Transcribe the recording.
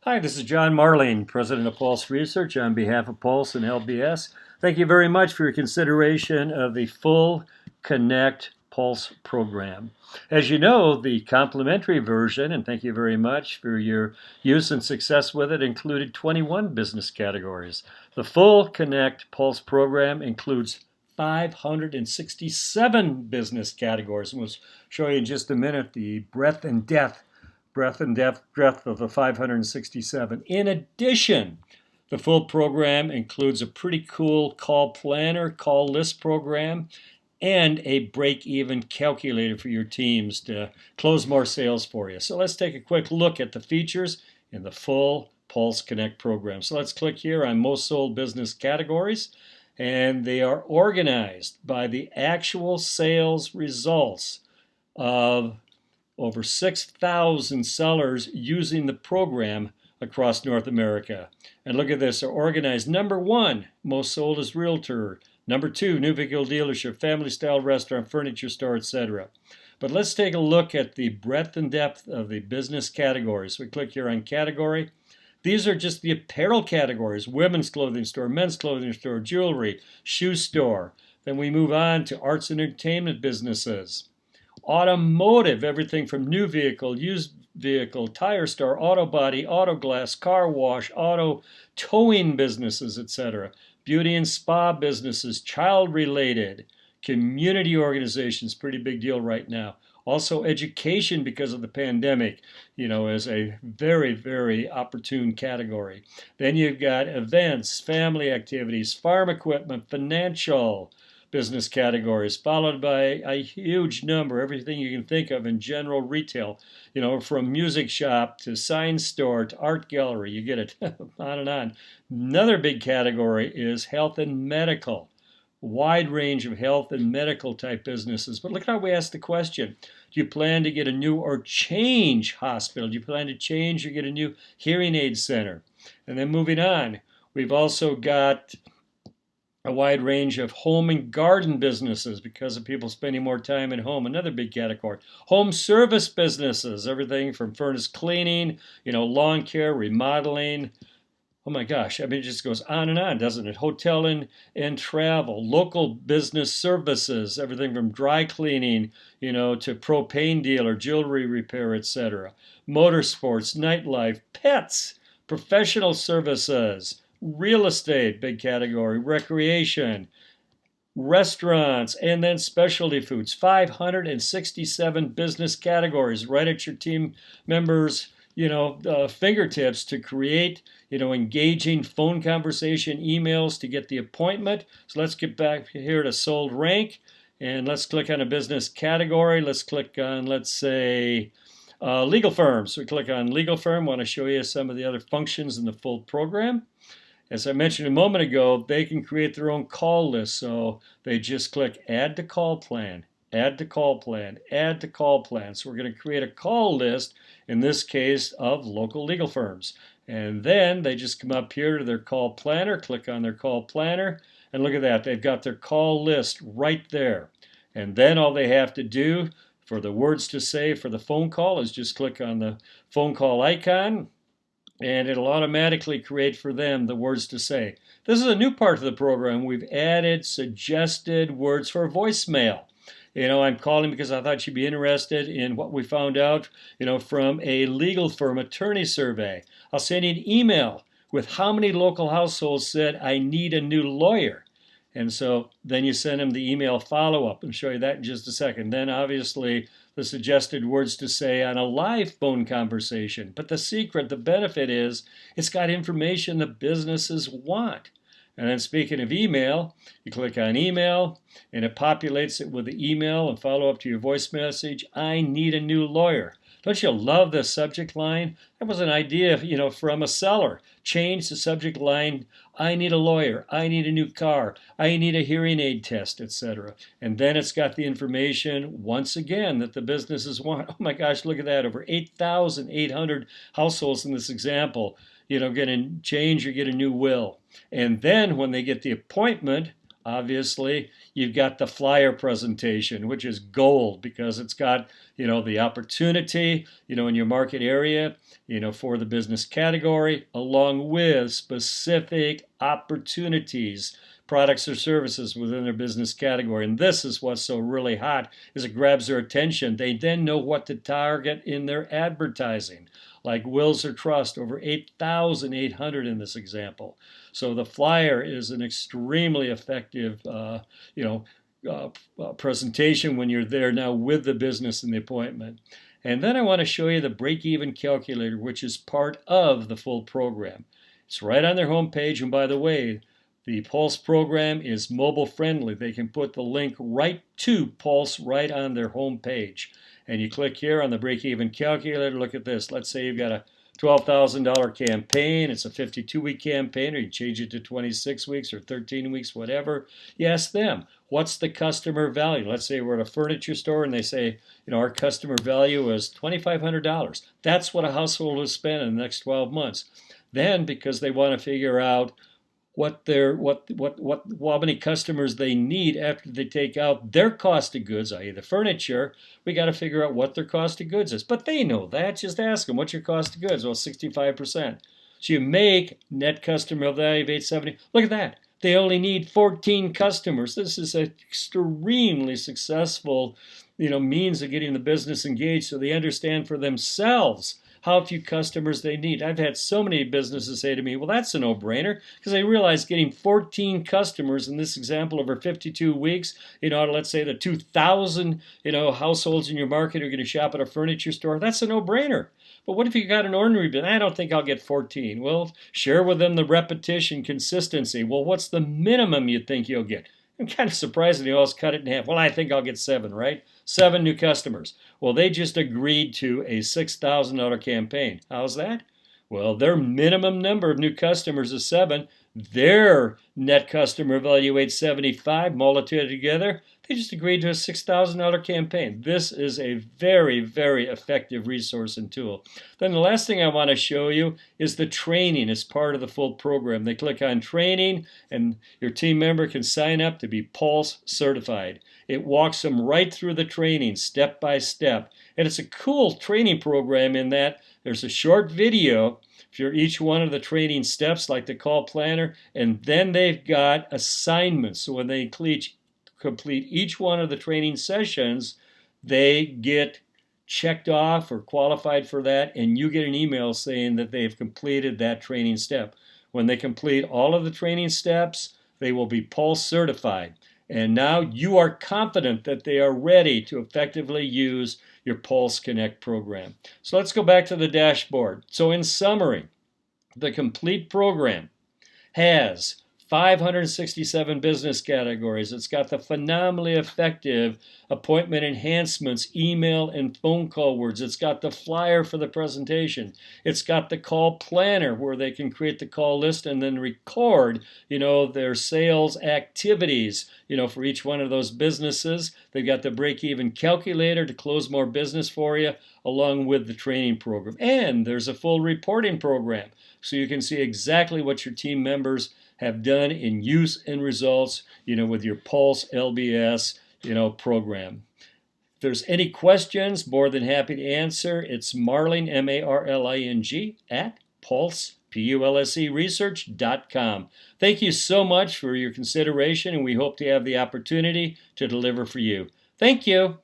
Hi, this is John Marling, President of Pulse Research, on behalf of Pulse and LBS. Thank you very much for your consideration of the full Connect Pulse program. As you know, the complimentary version, and thank you very much for your use and success with it, included 21 business categories. The full Connect Pulse program includes 567 business categories, and we'll show you in just a minute the breadth of the 567. In addition, the full program includes a pretty cool call planner, call list program, and a break-even calculator for your teams to close more sales for you. So let's take a quick look at the features in the full Pulse Connect program. So let's click here on most sold business categories, and they are organized by the actual sales results of over 6,000 sellers using the program across North America. And look at this, they're organized. Number one, most sold is realtor. Number two, new vehicle dealership, family style restaurant, furniture store, etc. But let's take a look at the breadth and depth of the business categories. We click here on category. These are just the apparel categories: women's clothing store, men's clothing store, jewelry, shoe store. Then we move on to arts and entertainment businesses. Automotive, everything from new vehicle, used vehicle, tire store, auto body, auto glass, car wash, auto towing businesses, etc. Beauty and spa businesses, child related, community organizations, pretty big deal right now. Also education, because of the pandemic, is a very, very opportune category. Then you've got events, family activities, farm equipment, financial business categories, followed by a huge number, everything you can think of in general retail, from music shop to sign store to art gallery, you get it, on and on. Another big category is health and medical. Wide range of health and medical type businesses. But look how we ask the question: do you plan to get a new or change hospital? Do you plan to change or get a new hearing aid center? And then moving on, we've also got a wide range of home and garden businesses because of people spending more time at home. Another big category. Home service businesses, everything from furnace cleaning, lawn care, remodeling. Oh my gosh, it just goes on and on, doesn't it? Hotel and travel, local business services, everything from dry cleaning, to propane dealer, jewelry repair, etc. Motorsports, nightlife, pets, professional services, real estate, big category, recreation, restaurants, and then specialty foods. 567 business categories right at your team members' fingertips to create, engaging phone conversation, emails to get the appointment. So let's get back here to sold rank, and let's click on a business category. Let's click on, let's say, legal firms. So we click on legal firm. I want to show you some of the other functions in the full program. As I mentioned a moment ago, they can create their own call list. So they just click add to call plan, add to call plan, add to call plan. So we're going to create a call list, in this case, of local legal firms. And then they just come up here to their call planner, click on their call planner, and look at that. They've got their call list right there. And then all they have to do for the words to say for the phone call is just click on the phone call icon, and it'll automatically create for them the words to say. This is a new part of the program. We've added suggested words for voicemail. I'm calling because I thought you'd be interested in what we found out, from a legal firm attorney survey. I'll send you an email with how many local households said, I need a new lawyer. And so then you send them the email follow-up, and show you that in just a second. Then obviously the suggested words to say on a live phone conversation. But the secret, the benefit is it's got information the businesses want. And then speaking of email, you click on email, and it populates it with the email and follow up to your voice message. I need a new lawyer. Don't you love the subject line? That was an idea, from a seller. Change the subject line. I need a lawyer. I need a new car. I need a hearing aid test, etc. And then it's got the information, once again, that the businesses want. Oh my gosh, look at that. Over 8,800 households in this example, get a change or get a new will. And then when they get the appointment, obviously, you've got the flyer presentation, which is gold because it's got, the opportunity, in your market area, for the business category, along with specific opportunities, products or services within their business category. And this is what's so really hot, is it grabs their attention. They then know what to target in their advertising, like wills or trust, over 8,800 in this example. So the flyer is an extremely effective, presentation when you're there now with the business and the appointment. And then I want to show you the break-even calculator, which is part of the full program. It's right on their homepage. And by the way, the Pulse program is mobile friendly. They can put the link right to Pulse right on their homepage. And you click here on the break-even calculator. Look at this. Let's say you've got a $12,000 campaign. It's a 52-week campaign, or you change it to 26 weeks or 13 weeks, whatever. You ask them, what's the customer value? Let's say we're at a furniture store and they say, our customer value is $2,500. That's what a household will spend in the next 12 months. Then, because they want to figure out how many customers they need after they take out their cost of goods, i.e. the furniture, we got to figure out what their cost of goods is. But they know that. Just ask them, what's your cost of goods? Well, 65%. So you make net customer value of 870. Look at that. They only need 14 customers. This is an extremely successful, means of getting the business engaged, so they understand for themselves how few customers they need. I've had so many businesses say to me, well, that's a no-brainer, because I realized getting 14 customers in this example over 52 weeks, let's say the 2,000, households in your market are going to shop at a furniture store, that's a no-brainer. But what if you got an ordinary business? I don't think I'll get 14. Well, share with them the repetition, consistency. Well, what's the minimum you think you'll get? I'm kind of surprised that they always cut it in half. Well, I think I'll get 7, right? 7 new customers. Well, they just agreed to a $6,000 campaign. How's that? Well, their minimum number of new customers is 7. Their net customer value 875, multiplied together. They just agreed to a $6,000 campaign. This is a very, very effective resource and tool. Then the last thing I want to show you is the training as part of the full program. They click on training and your team member can sign up to be Pulse certified. It walks them right through the training step by step. And it's a cool training program in that there's a short video for each one of the training steps, like the call planner, and then they've got assignments. So when they complete each one of the training sessions, they get checked off or qualified for that, and you get an email saying that they've completed that training step. When they complete all of the training steps, they will be Pulse certified. And now you are confident that they are ready to effectively use your Pulse Connect program. So let's go back to the dashboard. So in summary, the complete program has 567 business categories. It's got the phenomenally effective appointment enhancements, email and phone call words. It's got the flyer for the presentation. It's got the call planner where they can create the call list and then record, their sales activities, for each one of those businesses. They've got the break-even calculator to close more business for you, along with the training program. And there's a full reporting program, so you can see exactly what your team members have done in use and results, with your Pulse LBS, program. If there's any questions, more than happy to answer. It's Marling, MARLING, at Pulse, PULSE research.com. Thank you so much for your consideration, and we hope to have the opportunity to deliver for you. Thank you.